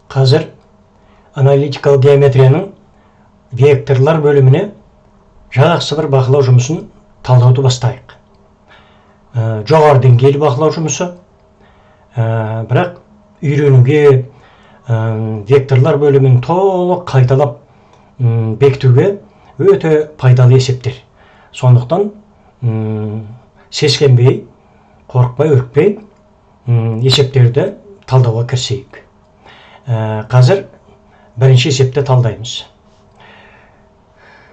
Қазір аналитикалық геометрияның векторлар бөліміне жақсы бір бақылау жұмысын талдауды бастайық. Жоғары деңгейлі бақылау жұмысы, бірақ үйренуге, векторлар бөлімін толық қайталап бекітуге өте пайдалы есептер. Сондықтан сескенбей, қорықпай, үрікпей есептерді талдауға кірісейік. Қазір бірінші есепті талдаймыз.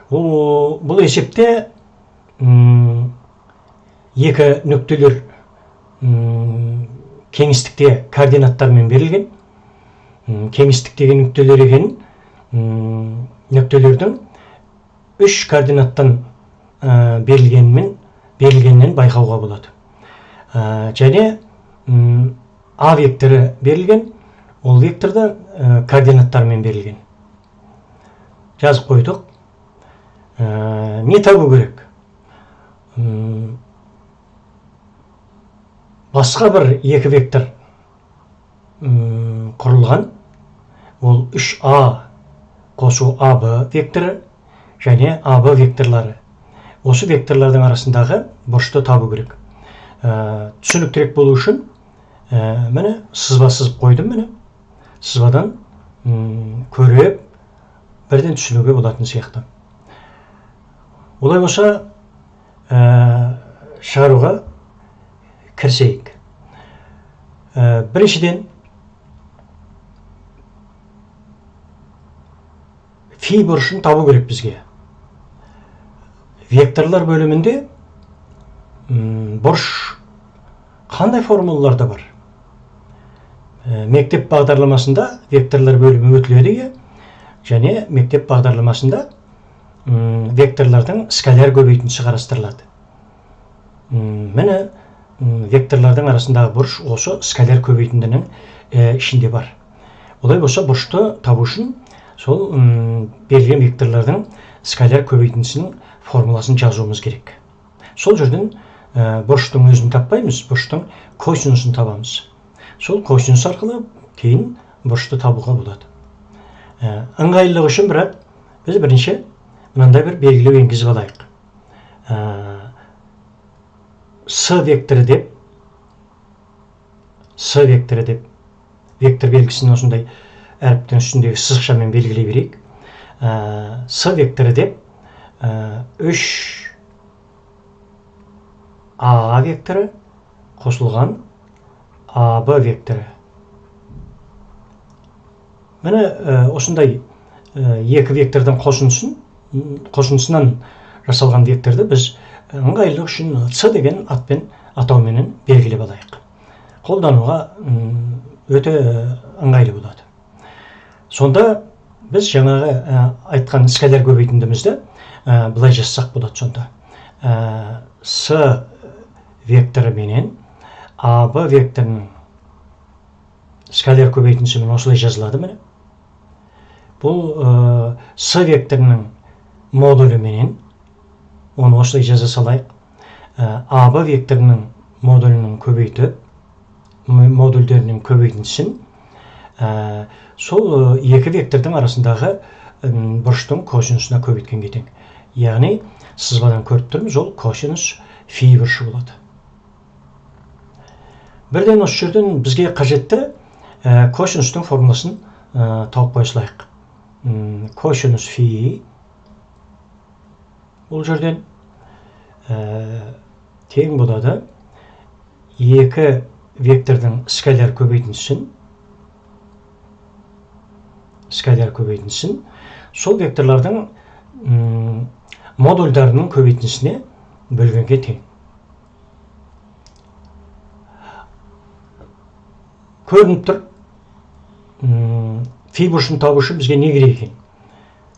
Бұл есепте екі нүктелер кеңістікте координаттармен берілген. Кеңістіктегі нүктелер екенін нүктелердің үш координаттан берілгеннен байқауға болады. Және А векторы берілген, ол векторда координаттармен берілген. Жазып қойдық. Не табу керек? Басқа бір екі вектор құрылған. Ол 3А қосу АБ векторы және АБ векторлары. Осы векторлардың арасындағы бұрышты табу керек. Түсініктірек болу үшін міне сызба сызып қойдым. Міне сызбадан көріп бірден түсінуге болатын сияқты. Олай болса шығаруға кірісейік. Біріншіден фи бұрышын табу керек бізге. Векторлар бөлімінде бұрыш қандай формулаларда бар? Мектеп бағдарламасында векторлар бөлімі өтіледі, және мектеп бағдарламасында векторлардың скаляр көбейтіндісі қарастырылады. Міне векторлардың арасындағы бұрыш осы скаляр көбейтіндінің ішінде бар. Олай болса бұрышты табу үшін сол берілген векторлардың скаляр көбейтіндісінің формуласын жазуымыз керек. Сол жерден бұрыштың өзін таппаймыз, бұрыштың косинусын табамыз. Сол косинус арқылы кейін бұрышты табуға болады. Ыңғайлылық үшін бірақ біз бірінші мынандай бір белгілеу енгізіп алайық. С векторы деп вектор белгісін осындай әріптің үстіндегі сызықшамен белгілей берейік. С векторы деп 3А векторы қосылған АБ векторы. Міне осындай екі вектордың қосындысынан жасалған векторды біз ыңғайлылық үшін С деген атауменен белгілеп алайық. Қолдануға өте ыңғайлы болады. Сонда біз жаңағы айтқан скаляр көбейтіндімізді былай жазсақ болады сонда. С векторы менен АБ векторының скаляр көбейтіндісімен осылай жазылады. Міне. Бұл С векторының модулі менен оны осылай жаза салайық. АБ векторының модульдерінің көбейтіндісін сол екі вектордың арасындағы бұрыштың косинусына көбейткен тең. Яғни сызбадан көріп тұрмыз, ол косинус фи бұрышы болады. Бірден осы жерден бізге қажетті косинустың формуласын тауып қоя салайық. Косинус фи бұл жерден тең болады екі вектордың скаляр көбейтіндісін сол векторлардың модульдарының көбейтіндісіне бөлгенге тең. Көрініп тұр, фи бұрышын табу үшін бізге не керек екен?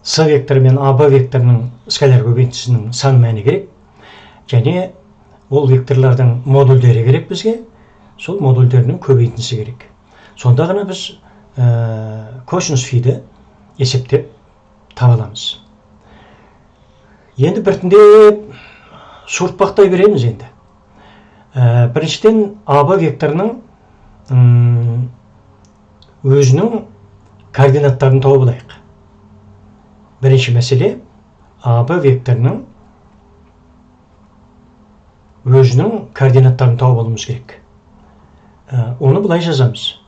С векторы мен АБ векторының скаляр көбейтіндісінің сан мәні керек, және ол векторлардың модульдері керек бізге, сол модульдерінің көбейтіндісі керек. Сонда ғана біз косинус фиді есептеп таба аламыз. Енді біртіндеп суыртпақтай береміз енді. Біріншіден АБ векторының өзінің координаттарын тауып алайық. Бірінші мәселе АБ векторының өзінің координаттарын тауып алуымыз керек. Оны былай жазамыз.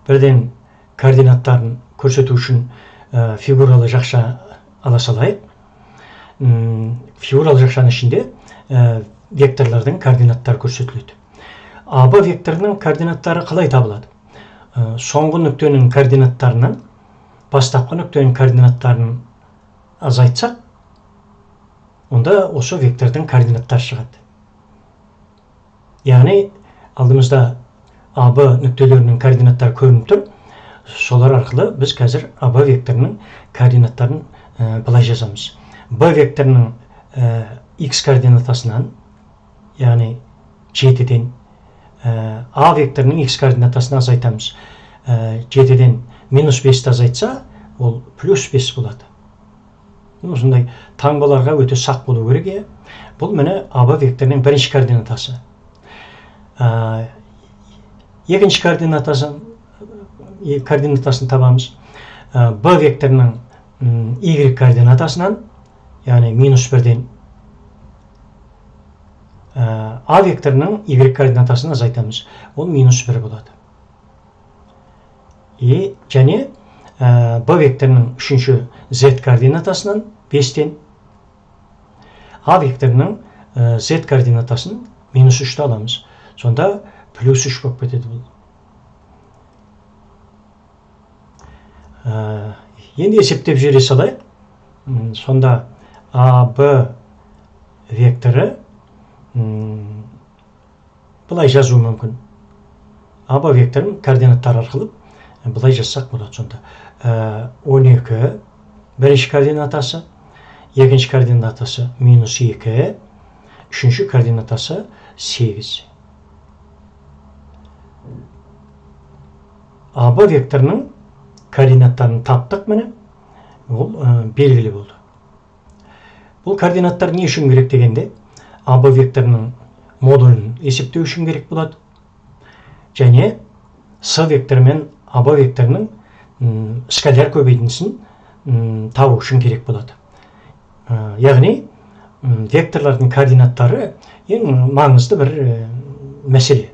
Бірден координаттарын көрсету үшін фигуралы жақша ала салайық. Фигуралы жақшаның ішінде векторлардың координаттары көрсетіледі. АБ векторының координаттары қалай табылады? Соңғы нүктенің координаттарынан бастапқы нүктенің координаттарын азайтсақ, онда осы вектордың координаттары шығады. Яғни алдымызда АБ нүктелерінің координаттары көрініп тұр. Солар арқылы біз қазір АБ векторының координаттарын былай жазамыз. Б векторының X координатасынан, яғни 7-ден А векторының X координатасына азайтамыз. 7-ден -5-ті азайтса, ол +5 болады. Осындай таңбаларға өте сақ болу керек. Бұл міне АБ векторының бірінші координатасы. Екінші координатасын табамыз. Б векторының Y координатасынан, яғни -1-ден А векторының Y координатасын азайтамыз. Ол -1 болады. Және Б векторының үшінші Z координатасынан 5-тен А векторының Z координатасын -3-ті аламыз. Сонда +3 болып кетеді бұл. Енді есептеп жібере салайық. Сонда АБ векторы былай жазу мүмкін. АБ векторын координаттар арқылы былай жазсақ болады. Сонда 12 бірінші координатасы, екінші координатасы -2, үшінші координатасы 8. АБ векторының координаттарын таптық міне. Ол белгілі болды. Бұл координаттар не үшін керек дегенде, АБ векторының модулін есептеу үшін керек болады. Және С векторы мен АБ векторының скаляр көбейтіндісін табу үшін керек болады. Яғни векторлардың координаттары ең маңызды бір мәселе.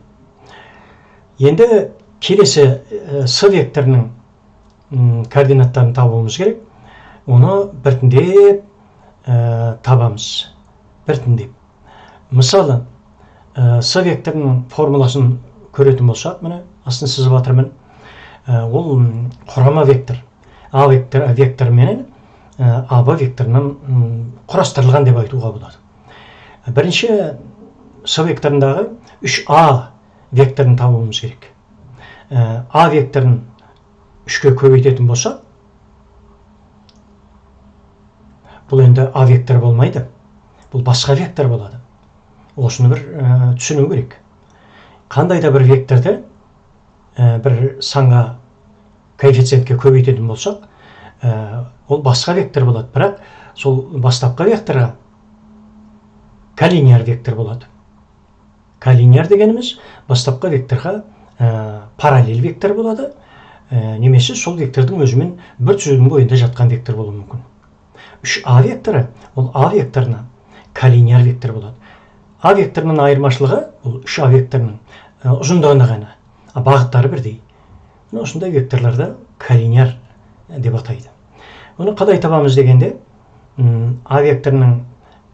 Енді келесі С векторының координаттарын табуымыз керек. Оны біртіндеп табамыз. Біртіндеп. Мысалы, С векторының формуласын көретін болсақ, міне, астын сызып жатырмын. Ол құрама вектор. А вектор менен АБ векторынан құрастырылған деп айтуға болады. Бірінші С векторындағы 3А векторын табуымыз керек. А векторын 3-ке көбейтетін болса, бұл енді А вектор болмайды. Бұл басқа вектор болады. Осыны бір түсіну керек. Қандай да бір векторды бір санға коэффициентке көбейтетін болсақ, ол басқа вектор болады. Бірақ сол бастапқы векторға коллинияр вектор болады. Коллинияр дегеніміз бастапқы векторға параллель вектор болады. Немесе сол вектордың өзімен бір түзудің бойында жатқан вектор болуы мүмкін. 3А векторы, ол А векторына коллинияр вектор болады. А векторының айырмашылығы, ол 3А векторының ұзындығына ғана, бағыттары бірдей. Осындай векторларды коллинияр деп атайды. Оны қалай табамыз дегенде, А векторының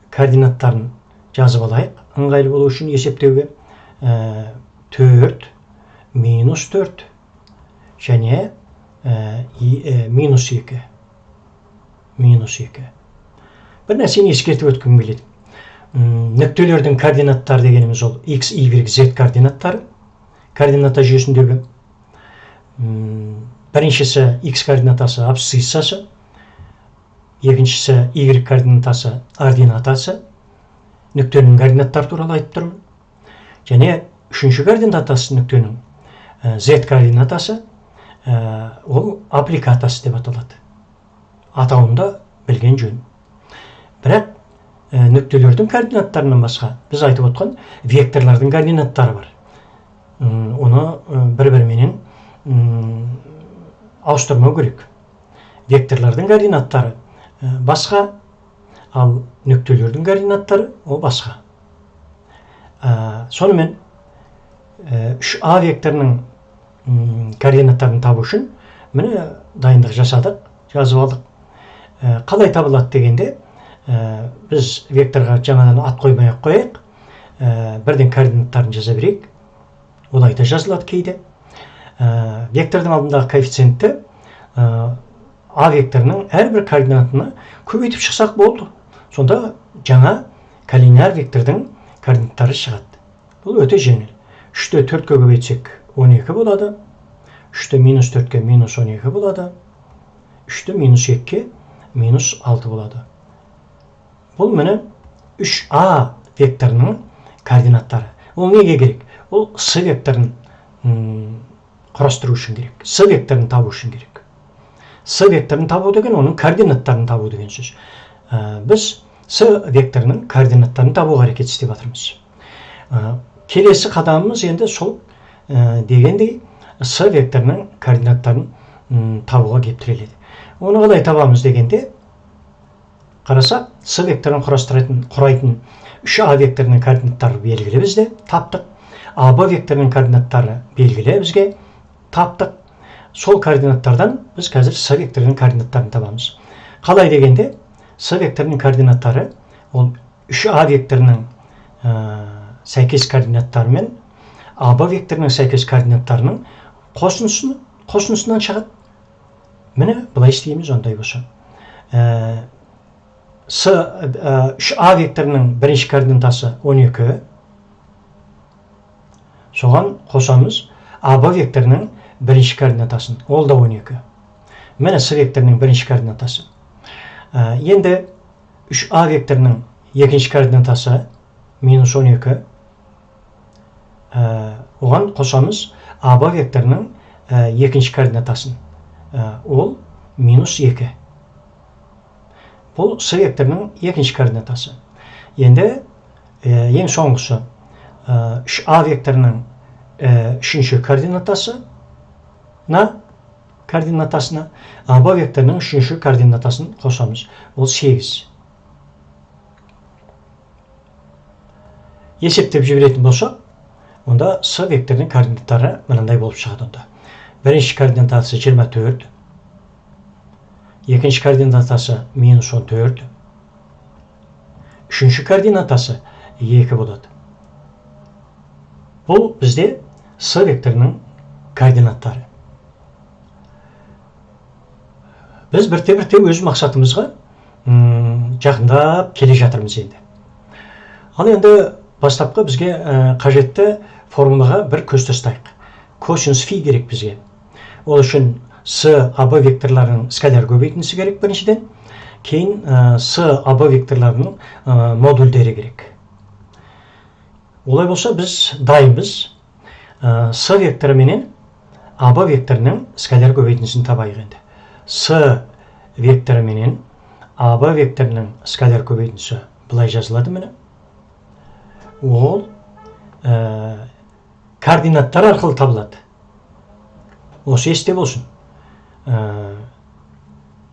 координаттарын жазып алайық, ыңғайлы болу үшін есептеуге. 4, -4 және -2. Бір нәрсені ескертіп өткім келеді. Нүктелердің координаттары дегеніміз ол X, Y, Z координаттары. Координата жүйесіндегі біріншісі X координатасы абсциссасы, екіншісі Y координатасы ординатасы. Нүктенің координаттары туралы айтып тұрмын. Және үшінші координатасы нүктенің Z координатасы, ол аппликатасы деп аталады. Атауында білген жөн. Бірақ нүктелердің координаттарынан басқа біз айтып отқан векторлардың координаттары бар. Оны бір-біріменен ауыстырмау керек. Векторлардың координаттары басқа, ал нүктелердің координаттары ол басқа. Сонымен 3А векторының координаттарын табу үшін міне дайындық жасадық, жазып алдық. Қалай табылады дегенде, біз векторға жаңадан ат қоймай-ақ қояйық, бірден координаттарын жаза берейік. Олай да жазылады кейде. Вектордың алдындағы коэффициентті А векторының әрбір координатына көбейтіп шықсақ болды. Сонда жаңа коллинар вектордың координаттары шығады. Бұл өте жеңіл. 3-те 4-ке көбейтсек 12 болады. 3-те минус 4-ке минус 12 болады. 3-те минус 2-ке минус 6 болады. Бұл міне 3А векторының координаттары. Ол неге керек? Ол С векторын құрастыру үшін керек. С векторын табу үшін керек. С векторын табу деген оның координаттарын табу деген сөз. Біз С векторының координаттарын табуға әрекет істеп жатырмыз. Келесі қадамымыз енді сол дегендей С векторының координаттарын табуға келіп тіреледі. Оны қалай табамыз дегенде, қарасақ, С векторын құрайтын 3А векторының координаттары белгілі бізде, таптық. АБ векторының координаттары белгілі бізге, таптық. Сол координаттардан біз қазір С векторының координаттарын табамыз. Қалай дегенде, С векторының координаттары ол 3А векторының сәйкес координаттары мен АБ векторының сәйкес координаттарының қосындысынан шығады. Міне былай істейміз ондай болса. 3А векторының бірінші координатасы 12. Соған қосамыз АБ векторының бірінші координатасын, ол да 12. Міне С векторының бірінші координатасы. Енді 3А векторының екінші координатасы минус 12. Оған қосамыз АБ векторының екінші координатасын. Ол минус 2. Бұл С векторының екінші координатасы. Енді ең соңғысы 3А векторының үшінші координатасына АБ векторының үшінші координатасын қосамыз. Ол 8. Есептеп жіберетін болсақ, онда С векторының координаттары мынандай болып шығады онда. Бірінші координатасы 24, екінші координатасы минус 14, үшінші координатасы 2 болады. Бұл бізде С векторының координаттары. Біз бірте-бірте өз мақсатымызға жақындап келе жатырмыз енді. Ал енді бастапқы бізге қажетті формулаға бір көз тастайық. Косинус фи керек бізге. Ол үшін С АБ векторларының скаляр көбейтіндісі керек біріншіден. Кейін С АБ векторларының модульдері керек. Олай болса біз дайынбыз. С векторы менен АБ векторының скаляр көбейтіндісін табайық енді. С векторы менен АБ векторының скаляр көбейтіндісі былай жазылады міне. Ол координаттар арқылы табылады. Осы есте болсын.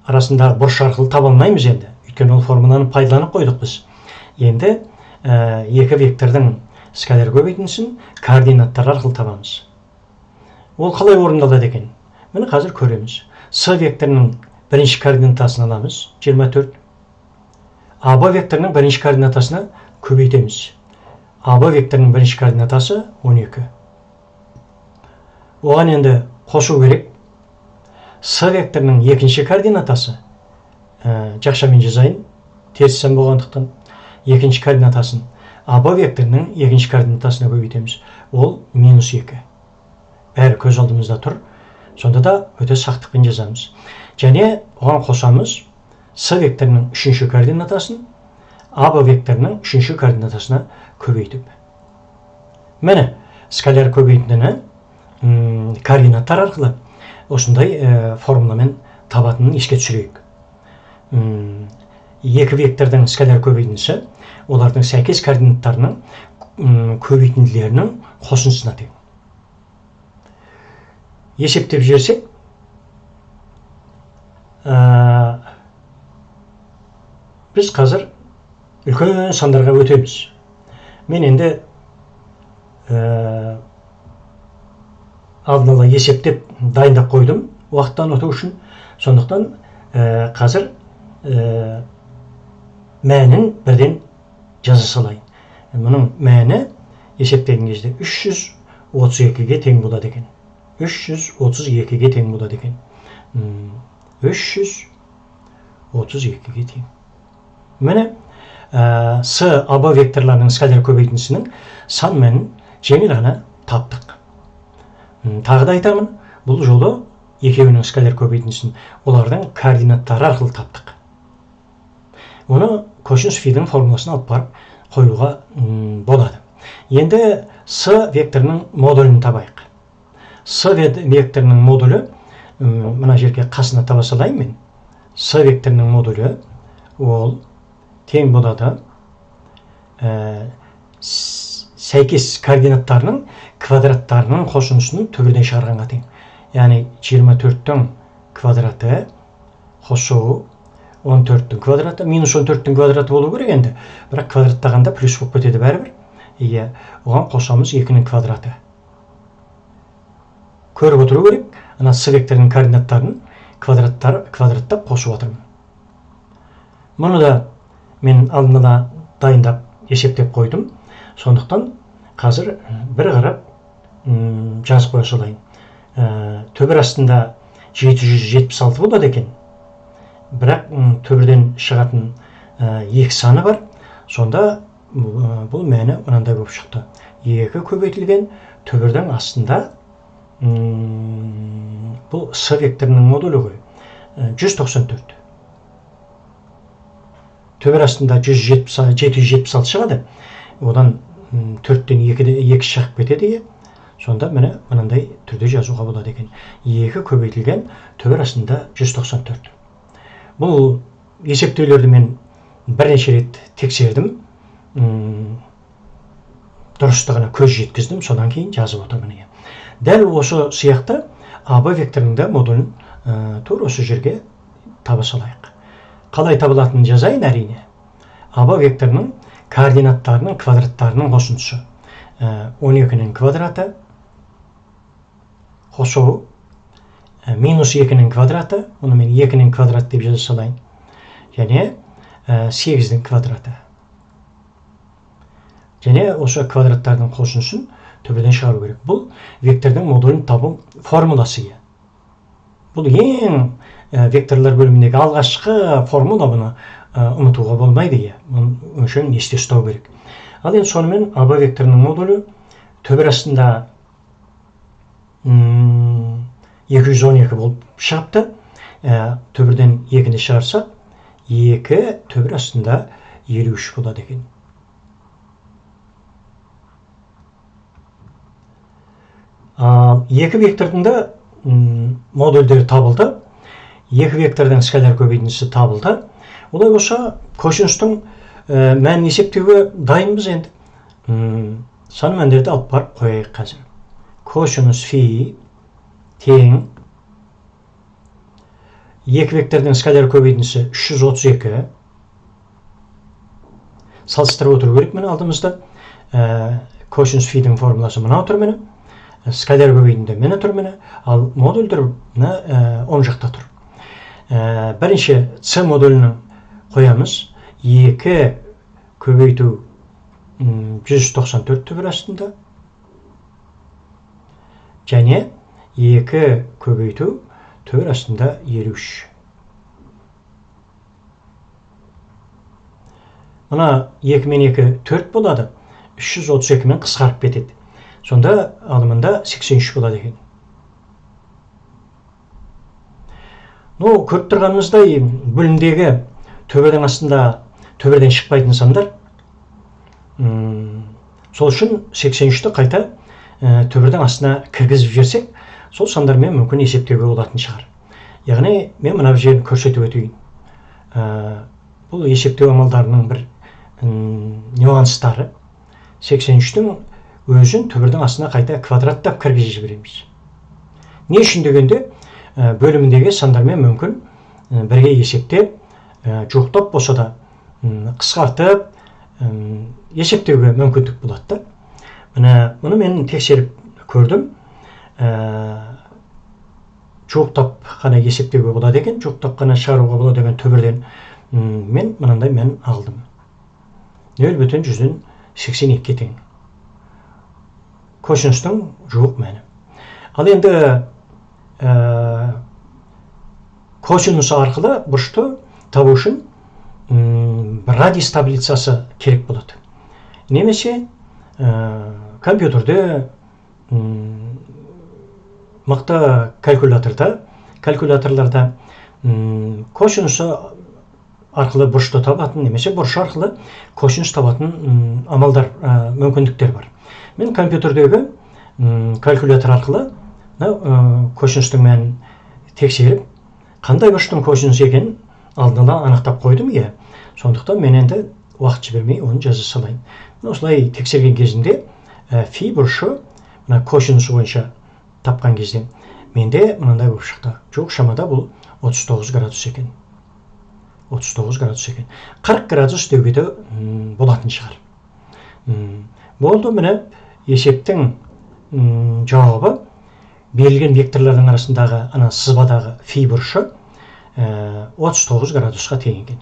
Арасындағы бұрыш арқылы таба алмаймыз енді. Өйткені ол формуланы пайдаланып қойдық біз. Енді екі вектордың скаляр көбейтіндісін координаттар арқылы табамыз. Ол қалай орындалады екен? Міне қазір көреміз. С векторының бірінші координатасын аламыз, 24. АБ векторының бірінші координатасына көбейтеміз. АБ векторының бірінші координатасы 12. Оған енді қосу керек. С векторының екінші координатасы, жақшамен жазайын, теріссен болғандықтан, екінші координатасын АБ векторының екінші координатасына көбейтеміз. Ол минус 2. Бәрі көз алдымызда тұр. Сонда да өте сақтықпен жазамыз. Және оған қосамыз С векторының үшінші координатасын АБ векторының үшінші координатасына көбейтіп. Міне, скаляр көбейтіндіні координаттар арқылы осындай формуламен табатынын еске түсірейік. Екі вектордың скаляр көбейтіндісі олардың сәйкес координаттарының көбейтінділерінің қосындысына тең. есептеп жіберсек, біз қазір үлкен сандарға өтеміз. Мен енді алдын ала есептеп дайындап қойдым уақыттан өту үшін. Сондықтан қазір мәнін бірден жаза салайын. Мұның мәні есептеген кезде 332-ге тең болады екен. 332-ге тең болады екен. 332-ге тең. Міне, С АБ векторларының скалар көбейтіндісінің сан мәнін жеңіл ғана таптық. Тағы да айтамын, бұл жолы екеуінің скалар көбейтіндісін олардың координаттары арқылы таптық. Оны косинус фидің формуласын алып барып қоюға болады. Енді С векторының модулін табайық. С векторының модулі, мына жерге қасына таба салайын мен. С векторының модулі ол тең болады сәйкес координаттарының квадраттарының қосындысының түбірден шығарғанға тең. Яғни 24-тің квадраты қосу 14-тің квадраты, минус 14-тің квадраты болу керек енді. Бірақ квадраттағанда плюс болып кетеді бәрібір. Оған қосамыз 2-нің квадраты. Көріп отыру керек, ана С векторының координаттарын квадраттап қосып отырмын. Мұны да мен алдын ала дайындап есептеп қойдым. Сондықтан қазір бір қарап жазып қоя салайын. Төбір астында 776 болады екен. Бірақ төбірден шығатын 2 саны бар. Сонда бұл мәні мынандай болып шықты. 2 көбейтілген төбірдің астында бұл С векторының модулі ғой. 194. Төбір астында 776 шығады. Одан 4-тен 2 шығып кетеді. Сонда міне мынандай түрде жазуға болады екен. 2 көбейтілген төбір астында 194. Бұл есептеулерді мен бірнеше рет тексердім. Дұрыстығына көз жеткіздім. Содан кейін жазып отырмын. Дәл осы сияқты АБ векторының да модулін тура осы жерге таба салайық. Қалай табылатынын жазайын әрине. АБ векторының координаттарының квадраттарының қосындысы. 12-нің квадраты қосу минус 2-нің квадраты, оны мен 2-нің квадраты деп жаза салайын. Және 8-нің квадраты. Және осы квадраттардың қосындысын төбеден шығару керек. Бұл вектордың модулін табу формуласы. Бұл ең векторлар бөліміндегі алғашқы формула, бұны ұмытуға болмайды. Оның үшін есте ұстау керек. Ал енді сонымен АБ векторының модулі төбір астында 212 болып шығыпты. Төбірден 2-ні шығарсақ, 2 төбір астында 53 болады екен. Екі вектордың да модульдері табылды. Екі вектордың скалар көбейтіндісі табылды. Олай болса, косинустың мәнін есептеуге дайынбыз енді. Сан мәндерді алып барып қояйық қазір. Косинус фи тең. Екі вектордың скалар көбейтіндісі 332. Салыстырып отыру керек мені алдымызда. Косинус фидің формуласы мына отыр мені. Скалар көбейтінде мені тұр мені. Ал модульдер оң жақта тұр. Бірінші С модулінің қоямыз. 2 көбейту 194 төбір астында. Және 2 көбейту төбір астында 53. Мұна 2 мен 2 4 болады. 332 мен қысқарып кетеді. Сонда алымында 83 болады екен. Көріп тұрғанымыздай бөлімдегі төбердің астында төберден шықпайтын сандар. Сол үшін 83-ті қайта төбердің астына кіргізіп жерсек, сол сандармен мүмкін есептеуге болатын шығар. Яғни мен мына жерін көрсетіп өтейін. Бұл есептеу амалдарының бір нюанстары. 83-тің өзін төбірдің астына қайта квадраттап кіргізіп жібереміз. Не үшін дегенде бөліміндегі сандармен мүмкін бірге есептеп, жоқтап болса да қысқартып есептеуге мүмкіндік болады. Мұны мен тексеріп көрдім. Жоқтап қана есептеуге болады екен, жоқтап қана шығаруға болады деген төбірден мен мынандай мән алдым. 0,182 тең. Косинустың жоқ мәні. Ал енді косинус арқылы бұрышты табу үшін радиус таблицасы керек болады. Немесе компьютерде мықты калькуляторларда косинусы арқылы бұрышты табатын, немесе бұрыш арқылы косинус табатын амалдар, мүмкіндіктер бар. Мен компьютердегі калькулятор арқылы косинустың мәнін тексеріп, қандай бұрыштың косинусы екенін алдын ала анықтап қойдым. Сондықтан мен енді уақыт жібермей оны жаза салайын. Осылай тексерген кезінде фи бұрышы косинусы бойынша тапқан кезде менде мынандай болып шықты. Жоқ, шамада бұл 39 градус екен. 39 градус екен. 40 градус деуге де болатын шығар. Болды, міне есептің жауабы берілген векторлардың арасындағы сызбадағы фи бұрышы 39 градусқа тең екен.